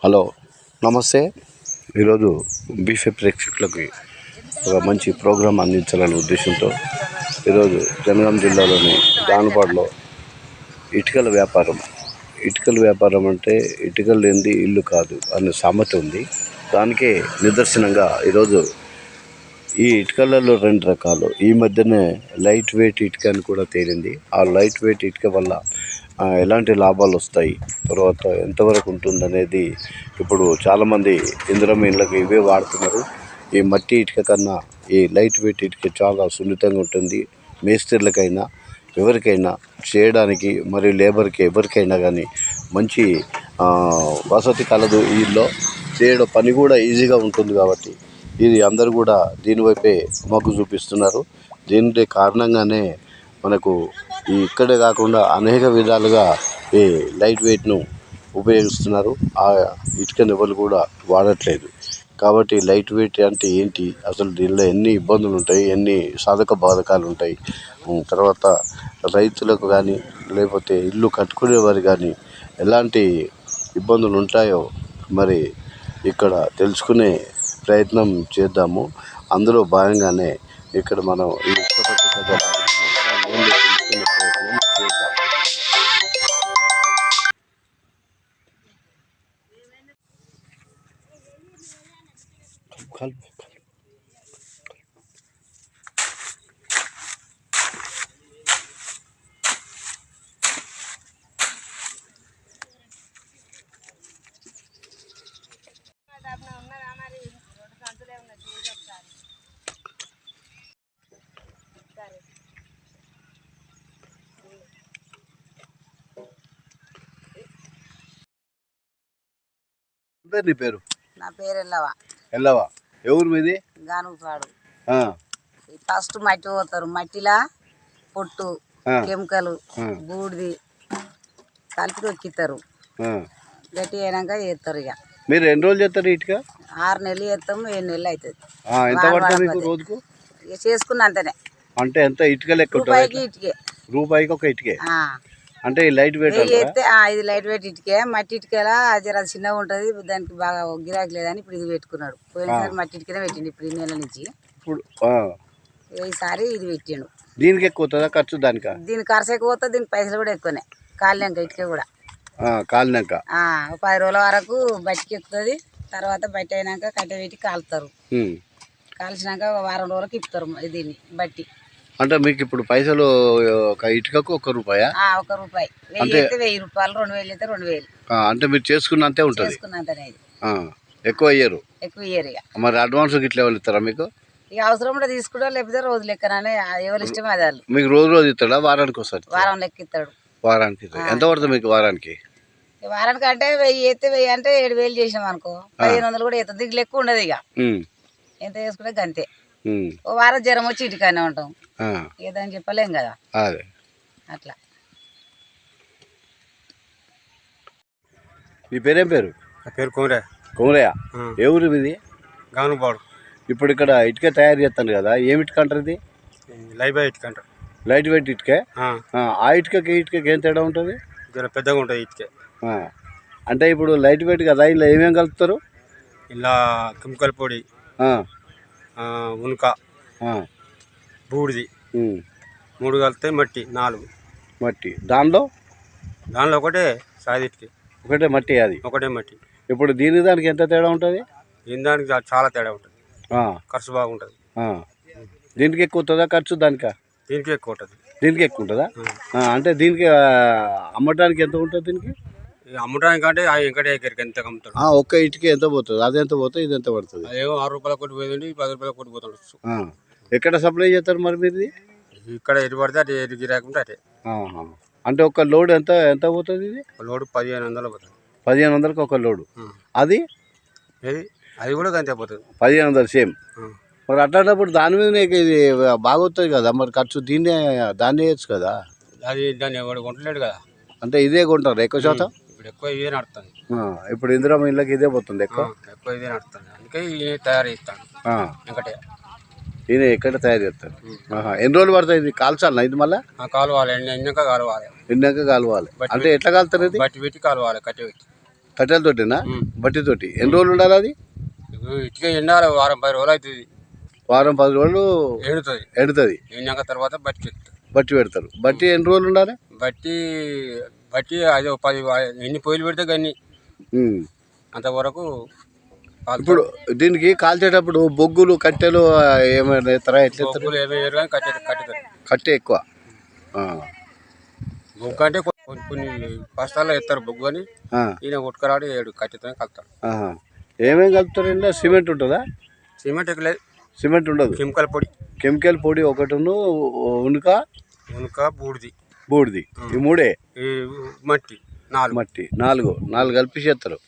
Hello నమస్తే. ఈరోజు బీఫే ప్రేక్షకులకి ఒక మంచి ప్రోగ్రాం అందించాలనే ఉద్దేశంతో ఈరోజు జనగాం జిల్లాలోని జానపాడులో ఇటుకల వ్యాపారం అంటే ఇటుకలు లేనిది ఇల్లు కాదు అనే సామెత ఉంది. దానికే నిదర్శనంగా ఈరోజు ఈ ఇటుకలలో 2 రకాలు. ఈ మధ్యనే లైట్ వెయిట్ ఇటుక అని కూడా తేలింది. ఆ లైట్ వెయిట్ ఇటుక వల్ల ఎలాంటి లాభాలు వస్తాయి, తర్వాత ఎంతవరకు ఉంటుందనేది ఇప్పుడు చాలామంది ఇందిరమ్మ ఇళ్ళకి ఇవే వాడుతున్నారు. ఈ మట్టి ఇటుక కన్నా ఈ లైట్ వెయిట్ ఇటుక చాలా సున్నితంగా ఉంటుంది. మేస్త్రీలకైనా ఎవరికైనా చేయడానికి మరియు లేబర్కి ఎవరికైనా కానీ మంచి వసతి కలదు. వీళ్ళలో చేయడం పని కూడా ఈజీగా ఉంటుంది కాబట్టి ఇది అందరూ కూడా దీనివైపే మొగ్గు చూపిస్తున్నారు. దీని కారణంగానే మనకు ఇక్కడే కాకుండా అనేక విధాలుగా ఈ లైట్ వెయిట్ను ఉపయోగిస్తున్నారు. ఆ ఇటుకని ఎవరు కూడా వాడట్లేదు. కాబట్టి లైట్ వెయిట్ అంటే ఏంటి, అసలు దీనిలో ఎన్ని ఇబ్బందులు ఉంటాయి, ఎన్ని సాధక బాధకాలు ఉంటాయి, తర్వాత రైతులకు కానీ లేకపోతే ఇల్లు కట్టుకునే వారు కానీ ఎలాంటి ఇబ్బందులు ఉంటాయో మరి ఇక్కడ తెలుసుకునే ప్రయత్నం చేద్దాము. అందులో భాగంగానే ఇక్కడ మనం ఈ ఇటుకబట్టి దగ్గర తెలుసుకునే ప్రయత్నం చేద్దాం. నీ పేరు? నా పేరు ఎల్లవా. ఎవరు మీది? గానుపాడు. ఫస్ట్ మట్టి పోతారు. మట్టిలా పొట్టు, కెమికలు, బూడిది కలిపి తొక్కిస్తారు. గట్టి అయినాక చేస్తారు. ఇక మీరు ఎన్ని రోజులు చేస్తారు ఇటుక? 6 నెలలు చేస్తాము, 7 నెలలు అవుతుంది. ఎంత పడుతుంది మీకు రోజుకు? ఇక చేసుకున్న అంతనే. అంటే ఎంత ఇటుక లెక్క? రూపాయికి ఒక ఇటుకే. అంటే లైట్ వెయిట్ చేస్తే ఇది లైట్ వెయిట్ ఇటుకే. మట్టి ఇటుకేలా జర చిన్నగా ఉంటుంది, దానికి బాగా గిరాకీ లేదని ఇప్పుడు ఇది పెట్టుకున్నాడు. పోయినసారి మట్టి ఇటుకనే పెట్టిండు ఇప్పుడు ఈ నెల నుంచి. ఇప్పుడు ఈసారి ఇది పెట్టిండు. దీనికి ఎక్కువ అవుతుందా ఖర్చు? దీని ఖర్చు ఎక్కువ అవుతుంది, దీనికి పైసలు కూడా ఎక్కువనే. కాలినాక ఇటుక కూడా కాలినాక 10 రోజుల వరకు బట్టికి ఎక్కుతుంది. తర్వాత బట్టి అయినాక కట్టె పెట్టి కాలుతారు. కాల్చినాక వారం రోజులకు ఇప్పుతారు దీన్ని బట్టి. అంటే మీకు ఇప్పుడు పైసలు ఒక ఇటుకకు 1 రూపాయా? 1 రూపాయి. 1000 అయితే 1000 రూపాయలు, 2000 అయితే 2000. అంటే మీరు చేసుకున్నంతే ఉంటుంది. ఎక్కువ ఇయ్యరు. ఇక మరి అడ్వాన్స్ ఇట్లా ఎవరు ఇస్తారా మీకు? ఇక అవసరం కూడా తీసుకుంటా, లేకపోతే రోజు లెక్కనే ఎవరు ఇష్టం అది వాళ్ళు. మీకు రోజు ఇస్తాడా? వారానికి ఒకసారి? వారం లెక్క ఇస్తాడు. వారానికి ఎంత పడుతుంది మీకు వారానికి? వారానికి అంటే 1000 అయితే 1000 అంటే 7000 చేసినాం అనుకో, 1500 కూడా అవుతుంది. దిగు లెక్క ఉండదు. ఇక ఎంత చేసుకుంటే గంతే. ఓ వారం జ్వరం వచ్చి ఇంటికానే ఉంటాం, ఏదని చెప్పలేం కదా. అట్లా. మీ పేరేం పేరు? నా పేరు కుమరయ్య. కుమరయ్య. ఏ ఊరు మీది? గానుపాడు. ఇప్పుడు ఇక్కడ ఇటుక తయారు చేస్తాను కదా, ఏమి ఇటుక అంటారు ఇది? లైట్ వెయిట్ ఇటుక అంటారు. లైట్ వెయిట్ ఇటుకే. ఆ ఇటుకకి ఇటుకకి ఏం తేడా ఉంటుంది? పెద్దగా ఉంటుంది ఇటుకే. అంటే ఇప్పుడు లైట్ వెయిట్ కదా, ఇలా ఏమేమి కలుపుతారు? ఇలా కెమికల్ పొడి, ఉనుక, బూడిది 3 కలిపితే మట్టి 4. మట్టి దానిలో ఒకటే సాది ఇటుక, ఒకటే మట్టి. అది ఒకటే మట్టి. ఇప్పుడు దానికి ఎంత తేడా ఉంటుంది? దానికి చాలా తేడా ఉంటుంది. ఖర్చు బాగుంటుంది. దీనికి ఎక్కువ ఉంటుందా ఖర్చు? దీనికి ఎక్కువ ఉంటుంది. దీనికి ఎక్కువ ఉంటుందా? అంటే దీనికి అమ్మటానికి ఎంత ఉంటుంది? దీనికి అమ్మటానికి అంటే వెంకటే ఎక్కడికి ఎంత అమ్ముతాడు. ఒక్క ఇటుక ఎంత పోతుంది? అది ఎంత పోతుంది, ఇది ఎంత పడుతుంది? అదేమో 6 రూపాయల కొట్టి పోయింది, 10 రూపాయల కొట్టి పోతుండొచ్చు. ఎక్కడ సప్లై చేస్తారు మరి మీరు? ఇక్కడ ఎటు పడితే అటు ఎటు గిరాకుంటే అటే. అంటే ఒక లోడ్ ఎంత పోతుంది? ఇది లోడ్ 1500 పోతుంది. 1500కి ఒక లోడు. అది కూడా అంతే పోతుంది, 1500 సేమ్. మరి అట్లాంటప్పుడు దాని మీద ఇది బాగొస్తుంది కదా, మరి ఖర్చు దాన్ని వేయచ్చు కదా. దాన్ని ఎవడు కొంటలేడు కదా. అంటే ఇదే కొంటారు ఎక్కువ శాతం? ఇప్పుడు ఎక్కువ ఇదే నడుస్తుంది. ఇప్పుడు ఇందిరమ్మ ఇళ్ళకి ఇదే పోతుంది ఎక్కువ ఇదే నడుస్తుంది. అందుకే ఈయన తయారు చేస్తాను. వెంకటే ఈయన ఎక్కడ తయారు చేస్తాడు. ఎన్ని రోజులు పడుతుంది ఇది కాల్చాలన్నా? ఇది మళ్ళీ కాలువాలి, ఎన్నాక కాలువాలి. అంటే ఎట్లా కాలుతారు ఇది? బట్టి పెట్టి కాలువాలి, కట్టె పెట్టి. కట్టెలతోటినా బట్టితోటి ఎన్ని రోజులు ఉండాలి అది ఇటుక ఎండాలి వారం 10 రోజులు అవుతుంది వారం 10 రోజులు ఎండుతుంది ఎండాక తర్వాత బట్టి బట్టి పెడతారు బట్టి ఎన్ని రోజులు ఉండాలి బట్టి బట్టి అది 10 ఎన్ని పొయ్యిలు పెడితే గన్ని అంతవరకు ఇప్పుడు దీనికి కాల్చేటప్పుడు బొగ్గులు కట్టెలు ఏమైనా ఎత్తరా ఎట్లా ఏమేరు కానీ కట్టెతారు కట్టె ఎక్కువ బొగ్గు అంటే కొన్ని బస్తాల్లో ఎత్తారు బొగ్గు అని ఈయన కొట్టుకురాడు 7 కట్టెతో కలుతారు ఏమేమి కలుపుతారు ఇంట్లో సిమెంట్ ఉంటుందా సిమెంట్ లేదు సిమెంట్ ఉండదు కెమికల్ పొడి ఒకటిను ఉనుక బూడిది ఈ మూడే మట్టి 4 నాలుగు కలిపి చేస్తారు